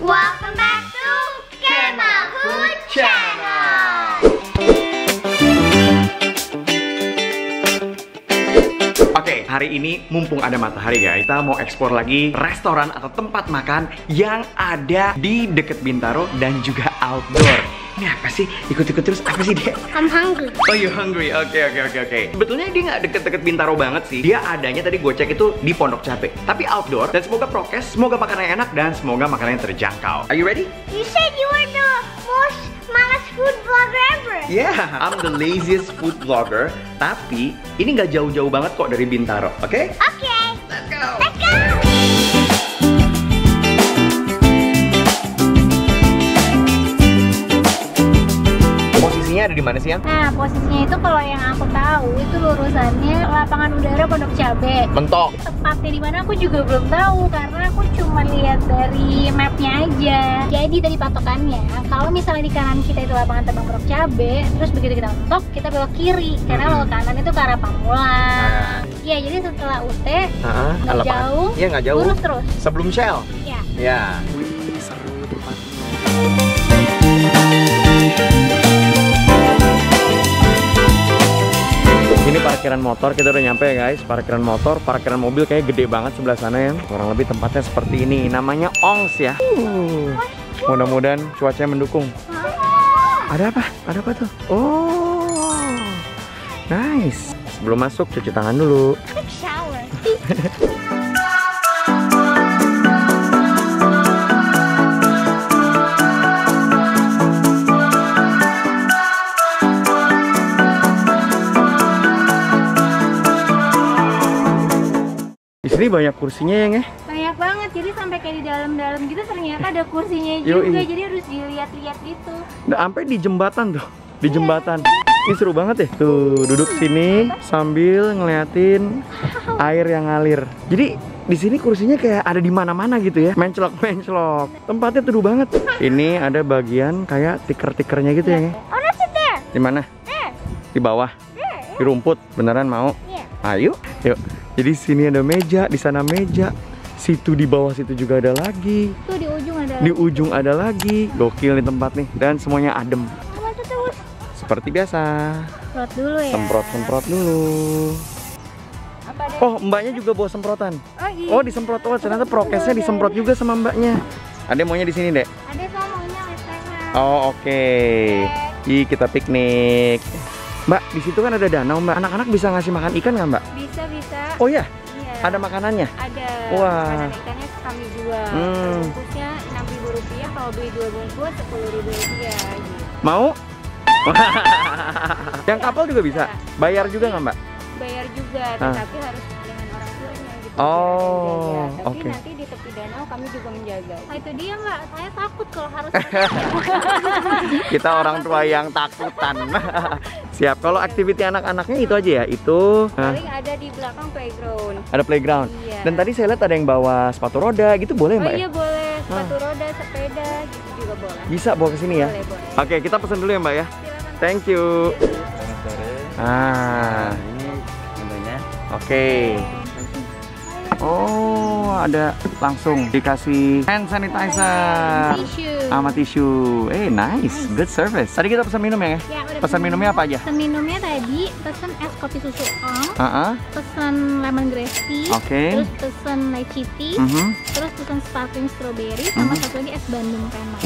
Welcome back to Kemal Food Channel. Oke, hari ini mumpung ada matahari guys, kita mau eksplor lagi restoran atau tempat makan yang ada di deket Bintaro dan juga outdoor. Ini apa sih? Ikut-ikut terus, apa sih dia? I'm hungry. Oh, you hungry? Oke. Sebetulnya dia nggak deket-deket Bintaro banget sih. Dia adanya tadi gue cek itu di Pondok Cabe. Tapi outdoor, dan semoga prokes, semoga makanannya enak, dan semoga makanannya terjangkau. Are you ready? You said you were the most malas food vlogger ever. Yeah, I'm the laziest food vlogger. Tapi ini nggak jauh-jauh banget kok dari Bintaro, oke? Okay. Let's go. Let's go. Posisinya ada di mana sih, Yang? Nah, posisinya itu kalau yang aku tahu itu lurusannya lapangan udara Pondok Cabe. Mentok. Tepatnya di mana aku juga belum tahu karena aku cuma lihat dari mapnya aja. Jadi dari patokannya, kalau misalnya di kanan kita itu lapangan terbang Pondok Cabe, terus begitu kita mentok kita belok kiri karena belok kanan itu ke arah Pamulang. Iya, jadi setelah UT nggak jauh. Iya, nggak jauh. Lurus terus. Sebelum Shell. Iya. Ya. Wih, seru tempatnya. Ini parkiran motor, kita udah nyampe ya guys. Parkiran motor, parkiran mobil kayak gede banget sebelah sana ya. Kurang lebih tempatnya seperti ini. Namanya Ongs ya. Mudah-mudahan cuacanya mendukung. Ada apa? Ada apa tuh? Oh, nice. Sebelum masuk cuci tangan dulu. Quick shower. Di sini banyak kursinya ya, Nge? Banyak banget, jadi sampai kayak di dalam-dalam gitu ternyata ada kursinya Yoi. juga, jadi harus dilihat-lihat gitu. Nah, sampai di jembatan tuh, di jembatan. Ini seru banget ya. Tuh, duduk sini sambil ngeliatin air yang ngalir. Jadi di sini kursinya kayak ada di mana-mana gitu ya. Menclok-menclok. Tempatnya teduh banget. Ini ada bagian kayak tiker-tikernya gitu ya, Nge? Oh, that's it there. Di mana? There. Di bawah. There. Di rumput. Beneran mau? Iya. Ayo, yuk. Jadi sini ada meja, di sana meja. Situ di bawah situ juga ada lagi. Tuh di ujung ada. Di ujung ada lagi. Gokil nih tempat nih. Dan semuanya adem. Terus. Seperti biasa. Semprot dulu ya. Semprot-semprot dulu. Apa deh? Oh, mbaknya juga bawa semprotan. Oh iya. Oh, disemprot. Oh, ternyata prokesnya disemprot juga sama mbaknya. Ada maunya di sini, Dek? Ada kok maunya lesehan. Oh, oke. Ih, kita piknik. Mbak, di situ kan ada danau, Mbak. Anak-anak bisa ngasih makan ikan nggak, Mbak? Bisa. Oh iya, Iya. ada makanannya? Ada. Wah. Makanan ikannya kami jual. Bungkusnya Rp6.000, kalau beli 2 bungkus Rp10.000 gitu. Mau? Yang kapal juga bisa? Bayar juga nggak, Mbak? Bayar juga, tetapi harus dengan orang tuanya gitu. Oh, Tapi oke. nanti di tepi danau kami juga menjaga. Nah, itu dia Mbak, saya takut kalau harus. Kita orang tua yang takutan. Siap. Kalau aktiviti anak-anaknya itu aja ya? Itu Paling ada di belakang playground. ada playground. Iya. Dan tadi saya lihat ada yang bawa sepatu roda gitu, boleh Oh Mbak? iya Ya? boleh, sepatu roda, sepeda gitu juga boleh. Bisa bawa ke sini ya? Boleh, boleh. Oke, kita pesan dulu ya Mbak ya. Silakan. Thank you. Selamat sore. Ini Menunya. oke. Oh, ada langsung dikasih hand sanitizer Tisu. sama tisu. Nice, good service. Tadi kita pesan minum ya? Ya, udah Pesan minumnya apa aja? Pesan minumnya tadi, pesan es kopi susu ong, pesan lemon grass tea, Oke. terus pesan lychee tea, terus pesan sparkling strawberry, sama satu lagi es Bandung Prema.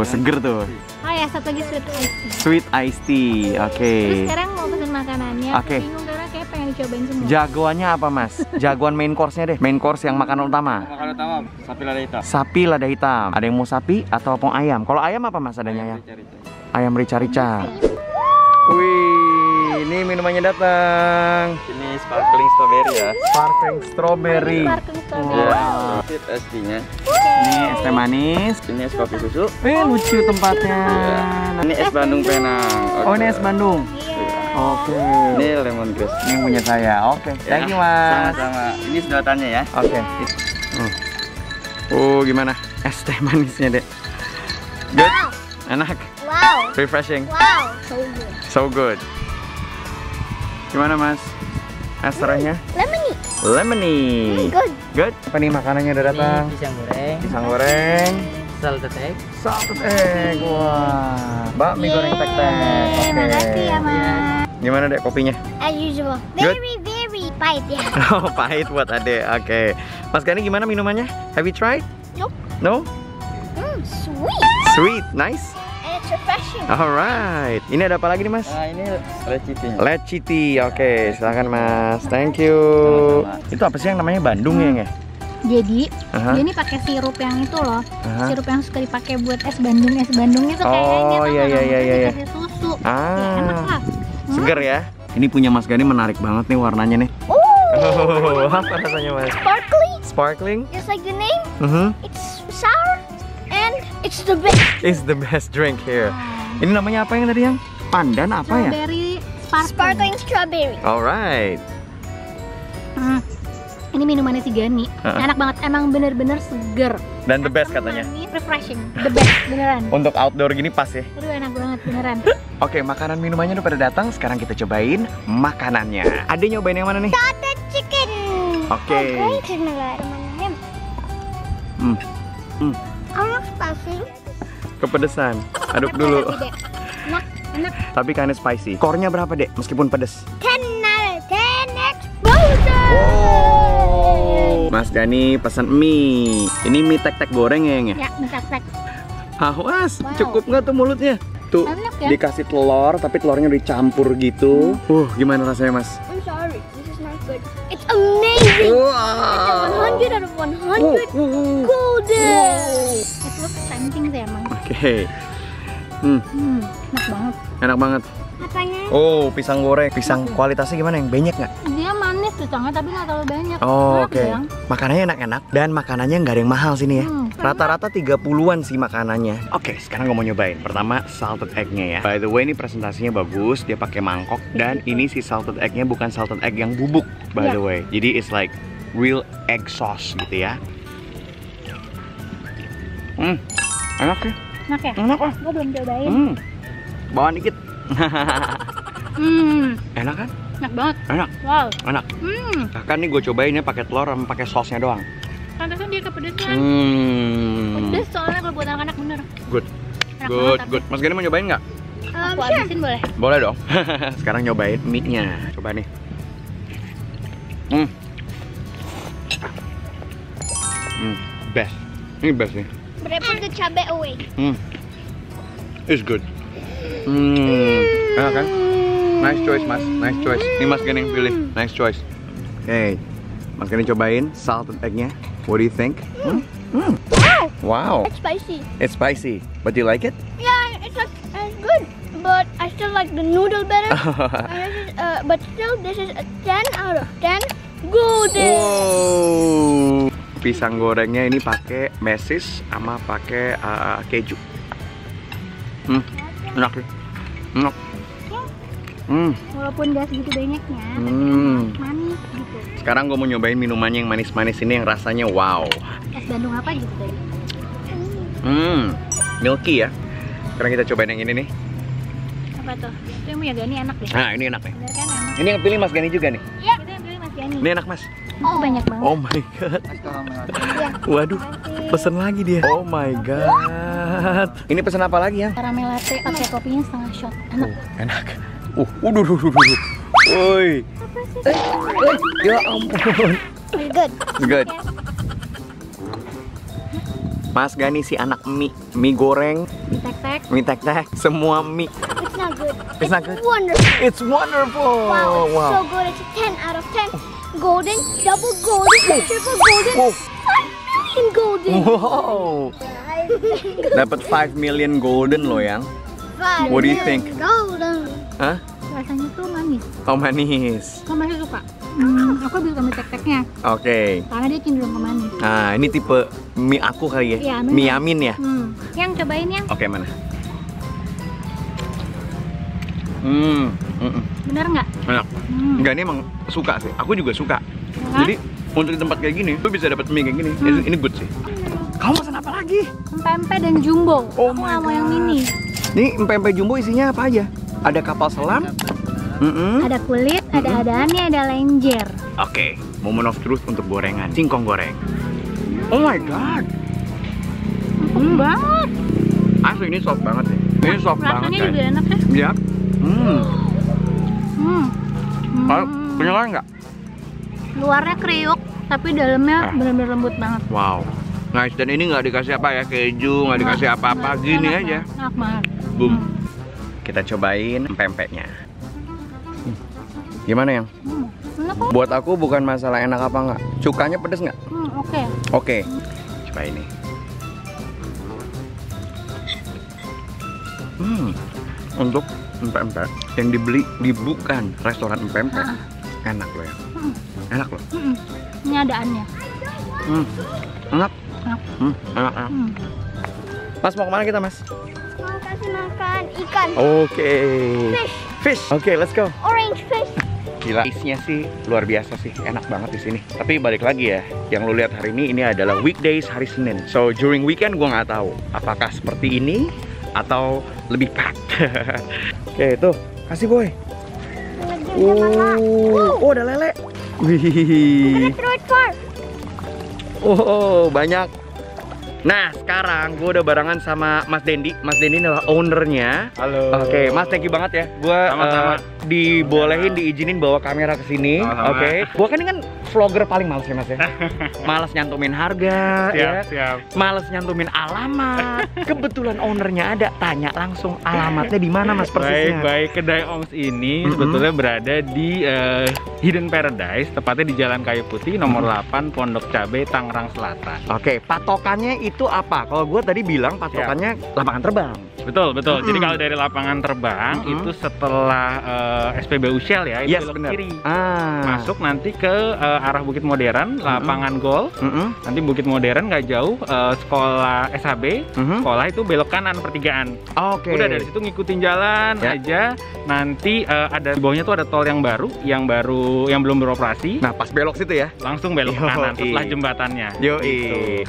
Seger tuh. Oh ya, satu lagi sweet iced tea. Sweet iced tea. Oke. Terus sekarang mau pesan makanannya, Oke. aku bingung karena kayak pengen dicobain semua. Jagoannya apa Mas? Jagoan main course-nya deh. Main course yang makanan utama. Makanan utama sapi lada hitam. Sapi lada hitam. Ada yang mau sapi atau mau ayam? Kalau ayam apa Mas adanya ayam? Ayam rica-rica. Wih, ini minumannya datang. Ini sparkling strawberry ya. Sparkling strawberry. Sparkling strawberry. Ya. Wow. Sweet es tea-nya. Ini es teh manis. Ini es kopi susu. Lucu tempatnya. Ini es Bandung Penang. Oh, ini es Bandung. Iya. Oke. Ini lemon grass. Ini yang punya saya. Oke. Thank you, Mas. Sama-sama. Ini sedotannya ya. Oke. Oh, gimana? Es teh manisnya, Dek. Good. Enak. Wow. Refreshing. Wow. So good. So good. Gimana Mas? Es tehnya? Lemony. Lemony. Good. Good. Apa nih makanannya udah datang? Pisang goreng. Pisang goreng. salted egg. Salted egg, wah. Bakmi goreng tek-tek. Oke. Makasih ya, Mas. Gimana dek kopinya? As usual. Very, very pahit ya. Oh, pahit buat adek. Oke. Mas Gani gimana minumannya? Have you tried? Nope. No? Sweet. Sweet, nice. And it's refreshing. Alright. Ini ada apa lagi nih Mas? Nah, ini lecithinya. Leciti. Oke, silakan Mas. Thank you. Sama-sama. Itu apa sih yang namanya Bandung ya? Jadi, Aha. dia ini pakai sirup yang itu loh. Aha. Sirup yang suka dipakai buat es Bandung itu kayaknya Oh, iya, iya, iya, iya. dikasih susu. Ya, enak Ah, lah. seger ya. Ini punya Mas Gani menarik banget nih warnanya nih. Oh, apa rasanya Mas? Sparkly. Sparkling? Just like the name. Mhm. It's sour. And it's the best. It's the best drink here. Ini namanya apa yang tadi yang? Pandan apa ya? Strawberry Sparkling strawberry. Alright. Hmm. Ini minumannya si Gani. Enak banget, emang bener-bener seger. Dan the best katanya. Ini refreshing, the best beneran. Untuk outdoor gini pas ya. Aduh enak banget beneran. Oke, makanan minumannya udah pada datang. Sekarang kita cobain makanannya. Ade nyobain yang mana nih? Salted chicken. Oke. Bismillahirrahmanirrahim. Enak spicy. Kepedesan. Aduk dulu. Enak, enak. Tapi kinda spicy. Core-nya berapa, Dek? Meskipun pedes. 10 out of 10 exposure. Mas Gani pesan mie. Ini mie tek-tek goreng ya, Yang ya? Ya, tek-tek. Awas, Wow. cukup nggak tuh mulutnya? Tuh, Enak ya? dikasih telur, tapi telurnya dicampur gitu. Gimana rasanya, Mas? I'm sorry, this is not good. It's amazing. Wow. 100 out of 100 golden. It looks tempting sih emang. Oke. Enak banget. Enak banget. Apanya? Oh, pisang goreng. Pisang kualitasnya gimana? Yang banyak nggak? Dia manis pisangnya tapi nggak terlalu banyak. Oh, Enak oke. Bang. Makanannya enak-enak dan makanannya nggak ada yang mahal sini ya. Rata-rata 30-an sih makanannya. Oke, sekarang gue mau nyobain. Pertama, salted egg-nya ya. By the way, ini presentasinya bagus. Dia pakai mangkok dan ini si salted egg-nya bukan salted egg yang bubuk, by the way. Jadi it's like real egg sauce gitu ya. Enak sih. Enak ya? Enak ah. Gue belum cobain. Bawaan dikit. Enak kan? Enak banget. Enak. Wow. Enak. Bahkan nih gue cobainnya pakai telur sama pakai sausnya doang. Pantasnya dia kepedesan. Pedes soalnya kalau buat anak-anak bener. Good. Enak Good, banget, good. Mas Gani mau nyobain nggak? Aku habisin boleh? Boleh dong. Sekarang nyobain mie-nya. Coba nih. Best. Ini best nih. But I put the cabe away. It's good. Enak kan? Nice choice, Mas. Nice choice. Ini Mas Gani yang pilih. Nice choice. Oke. Mas Gani cobain salted egg-nya. What do you think? Wow. It's spicy. It's spicy. But do you like it? Yeah, it's like good. But I still like the noodle better. But still, this is a 10 out of 10 golden. Wow. Pisang gorengnya ini pakai mesis sama pakai keju. Enak sih. Enak. Walaupun gak segitu banyaknya, manis gitu. Sekarang gue mau nyobain minumannya yang manis-manis ini yang rasanya wow. Es Bandung apa gitu tadi? Milky ya. Sekarang kita cobain yang ini nih. Apa tuh? Itu yang punya Gani enak deh. Nah, ini enak nih. Bener kan emang? Ini yang pilih Mas Gani juga nih. Iya, itu yang pilih Mas Gani. Ini enak, Mas. Oh, banyak banget. Oh my god. Waduh, pesen lagi dia. Oh my god. Ini pesen apa lagi ya? Caramel latte pakai kopinya setengah shot. Enak. Enak. Woi. Ya ampun. It's good. Good. Mas Gani si anak mie goreng, Mie tek-tek. mie tek-tek, semua mie. It's not good. It's not good. Wonderful. It's wonderful. Wow, it's so good. It's a 10 out of 10. Golden, double golden, triple golden, 5 million golden. Wow. Dapat 5 million golden loh yang. What do you think? Golden. Hah? Rasanya tuh manis. Oh manis. Kau masih suka? Aku lebih suka mie tek-teknya. Oke. Karena dia cenderung ke manis. Nah ini tipe mie aku kali ya. Iya, bener. Mie Amin ya. Yang cobain yang. Oke mana? Bener nggak? Enak. Enggak, ini emang suka sih. Aku juga suka. Jadi untuk di tempat kayak gini, lu bisa dapat mie kayak gini. Ini good sih. Kamu pesan apa lagi? Pempek dan jumbo. Oh Aku my nggak mau yang God. mini. Ini pempek jumbo isinya apa aja? Ada kapal selam. Ada kulit, ada adaannya, ada lenjer. Oke, moment of truth untuk gorengan. Singkong goreng. Oh my god. Aku Banget. Asli ini soft banget ya. Ini soft banget Rasanya guys. juga enak ya. Iya. Kalau penyelan nggak? Luarnya kriuk, tapi dalamnya benar-benar lembut banget. Wow. Nice, dan ini nggak dikasih apa ya, keju, nggak dikasih apa-apa, gini Enak aja. banget, enak banget. Boom. Kita cobain pempeknya. Gimana yang? Enak kok. Buat aku bukan masalah enak apa nggak. Cukanya pedes nggak? Oke. Oke. Coba ini. Untuk empek-empek yang dibeli di bukan restoran empek-empek, enak loh ya. Enak loh. Ini adaannya. Enak. Enak. Enak. Mas mau kemana kita, Mas? Mau kasih makan ikan. Oke. Fish. Fish. Oke, let's go. Orange fish. Gila, isinya sih luar biasa sih, enak banget di sini. Tapi balik lagi ya, yang lu lihat hari ini adalah weekdays, hari Senin. So during weekend gua nggak tahu apakah seperti ini atau lebih packed. Oke, tuh, kasih boy. Oh, ada lele. Wih. Throw it far. Oh, banyak. Nah, sekarang gue udah barengan sama Mas Dendi. Mas Dendi adalah ownernya. Halo. Oke, Mas, thank you banget ya. Gue dibolehin, diizinin bawa kamera ke sini. Oke. Gue kan ini kan vlogger paling males ya, Mas ya. Males nyantumin harga, ya. Males nyantumin alamat. Kebetulan ownernya ada, tanya langsung alamatnya di mana, Mas, persisnya. Baik, kedai Ongs ini sebetulnya berada di Hidden Paradise, tepatnya di Jalan Kayu Putih nomor 8 Pondok Cabe, Tangerang Selatan. Oke, patokannya itu apa? Kalau gue tadi bilang patokannya lapangan terbang. Betul. Jadi kalau dari lapangan terbang itu setelah SPBU Shell ya, itu belok bener. kiri. Masuk Masuk nanti ke arah Bukit Modern, lapangan golf. Nanti Bukit Modern nggak jauh, sekolah SHB. Sekolah itu belok kanan pertigaan. Oke. Udah dari situ ngikutin jalan aja. Nanti ada di bawahnya tuh ada tol yang belum beroperasi. Nah, pas belok situ ya. Langsung belok ke kanan setelah jembatannya. Yoi.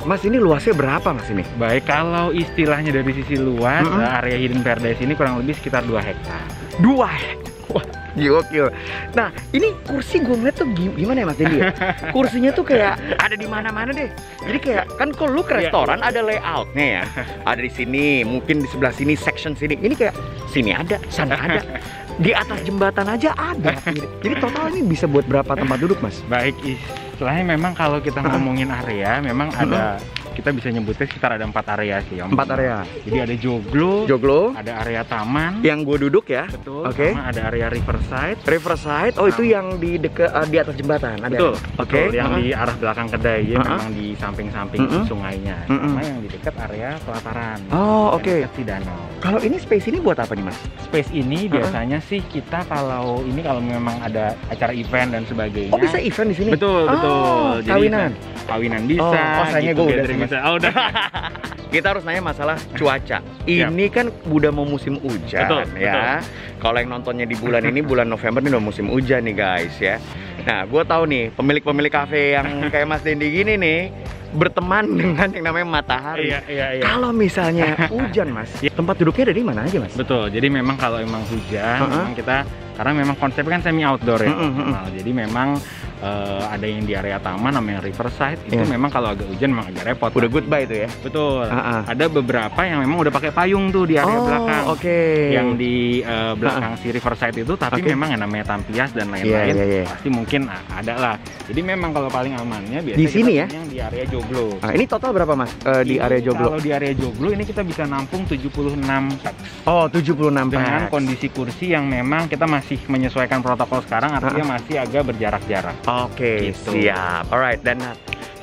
Mas, ini luasnya berapa, Mas, ini? Baik, kalau istilahnya dari sisi luas, area Hidden Paradise ini kurang lebih sekitar 2 hektar. 2 hektar. Wah, gokil. Nah, ini kursi gue ngeliat tuh gimana ya, Mas Dendi ya? Kursinya tuh kayak ada di mana-mana deh. Jadi kayak kan kalau lu ke restoran ada layoutnya ya. Ada di sini, mungkin di sebelah sini, section sini. Ini kayak sini ada, sana ada. Di atas jembatan aja ada. Jadi total ini bisa buat berapa tempat duduk, Mas? Baik, istilahnya memang kalau kita ngomongin area, memang ada, kita bisa nyebutnya sekitar ada 4 area sih. 4 area. Jadi ada joglo, ada area taman. Yang gue duduk ya. Betul. Oke. Sama ada area riverside. Riverside. Oh, itu yang di dekat di atas jembatan. Ada. Betul. Oke. Yang di arah belakang kedai, ya memang di samping-samping sungainya. Sama yang di dekat area pelataran. Oh, oke. Dekat si danau. Kalau ini space ini buat apa nih, Mas? Space ini biasanya sih kita kalau memang ada acara event dan sebagainya. Oh, bisa event di sini? Betul. Jadi kawinan bisa. Oh, sayangnya gue udah bisa. Oh, udah. Kita harus nanya masalah cuaca. Ini kan udah mau musim hujan, ya. Kalau yang nontonnya di bulan ini, bulan November ini udah musim hujan nih, guys, ya. Nah, gue tahu nih pemilik kafe yang kayak Mas Dendi gini nih berteman dengan yang namanya matahari. Iya. Kalau misalnya hujan, Mas, tempat duduknya dari mana aja, Mas? Betul. Jadi memang kalau emang hujan, memang kita karena memang konsepnya kan semi outdoor ya. Jadi memang ada yang di area taman namanya riverside itu memang kalau agak hujan memang agak repot. Udah goodbye itu ya. Betul. Ada beberapa yang memang udah pakai payung tuh di area belakang. Yang di belakang si riverside itu tapi memang yang namanya tampias dan lain-lain pasti mungkin ada lah. Jadi memang kalau paling amannya biasanya di sini ya yang di area joglo. Ini total berapa, Mas? Di area joglo. Kalau di area joglo ini kita bisa nampung 76 pax. Oh, 76 pax. Dengan kondisi kursi yang memang kita masih menyesuaikan protokol sekarang, artinya masih agak berjarak-jarak. Oke, gitu. Siap. Alright, dan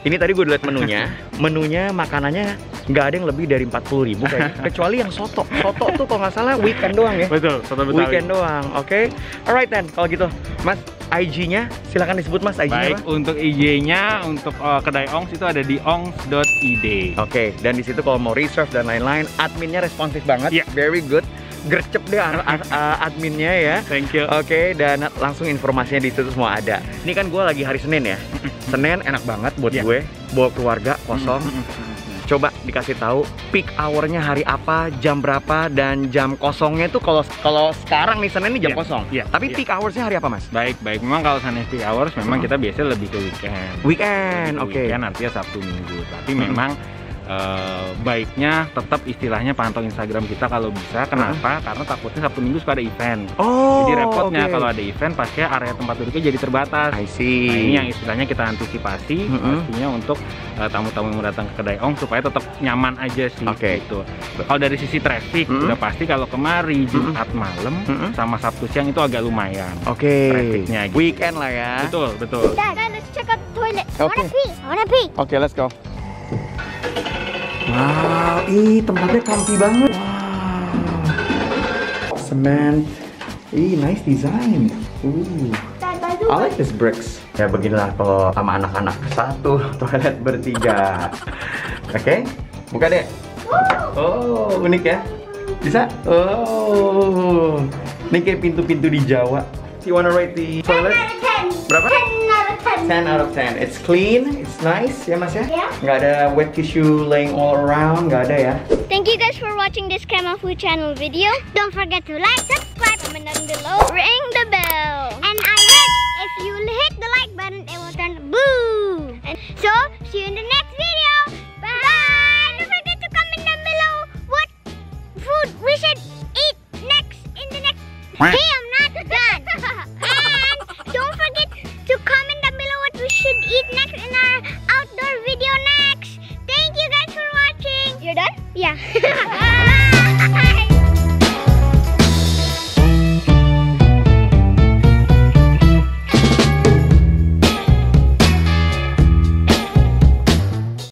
ini tadi gue lihat menunya. Menunya makanannya nggak ada yang lebih dari 40.000 kayaknya. Kecuali yang soto. Soto tuh kalau nggak salah weekend doang ya. Betul, soto Betawi. Weekend doang. Oke. Alright then, kalau gitu, Mas, IG-nya silakan disebut, Mas, IG-nya. Baik, untuk IG-nya untuk kedai Ongs itu ada di ongs.id. Oke, dan di situ kalau mau reserve dan lain-lain, adminnya responsif banget. Very good. Gercep deh adminnya ya. Thank you. Oke, dan langsung informasinya di situ semua ada. Ini kan gue lagi hari Senin ya. Senin enak banget buat gue, bawa keluarga kosong. Coba dikasih tahu peak hour-nya hari apa, jam berapa, dan jam kosongnya tuh kalau sekarang nih Senin ini jam kosong. Tapi peak hours-nya hari apa, Mas? Baik. Memang kalau Senin peak hours memang kita biasanya lebih ke weekend. Weekend, oke. Weekend artinya Sabtu Minggu. Tapi memang baiknya tetap istilahnya pantau Instagram kita kalau bisa. Kenapa? Karena takutnya Sabtu Minggu suka ada event. Jadi repotnya kalau ada event pasti area tempat duduknya jadi terbatas. I see. Nah, ini yang istilahnya kita antisipasi pastinya untuk tamu-tamu yang mau datang ke Kedai Ong supaya tetap nyaman aja sih. Gitu. Kalau dari sisi traffic udah pasti kalau kemari Jumat malam sama Sabtu siang itu agak lumayan. Trafficnya gitu. Weekend lah ya. Betul. Dad, let's check out the toilet. Okay. I wanna pee. Oke, let's go. Wow, tempatnya comfy banget. Wow. Cement. Nice design. Dad, by the I way. like this bricks. Ya beginilah kalau sama anak-anak, satu toilet bertiga. Oke, buka deh. Oh, unik ya. Bisa? Oh, ini kayak pintu-pintu di Jawa. You wanna rate the toilet? 10 out of 10. Berapa? 10 out of 10. 10 out of 10. It's clean, it's nice ya Mas ya? Yeah. Nggak ada wet tissue laying all around, nggak ada ya? Thank you guys for watching this Camel Food Channel video. Don't forget to like, subscribe, comment down below, ring the bell. And I heard if you hit the like button, it will turn blue.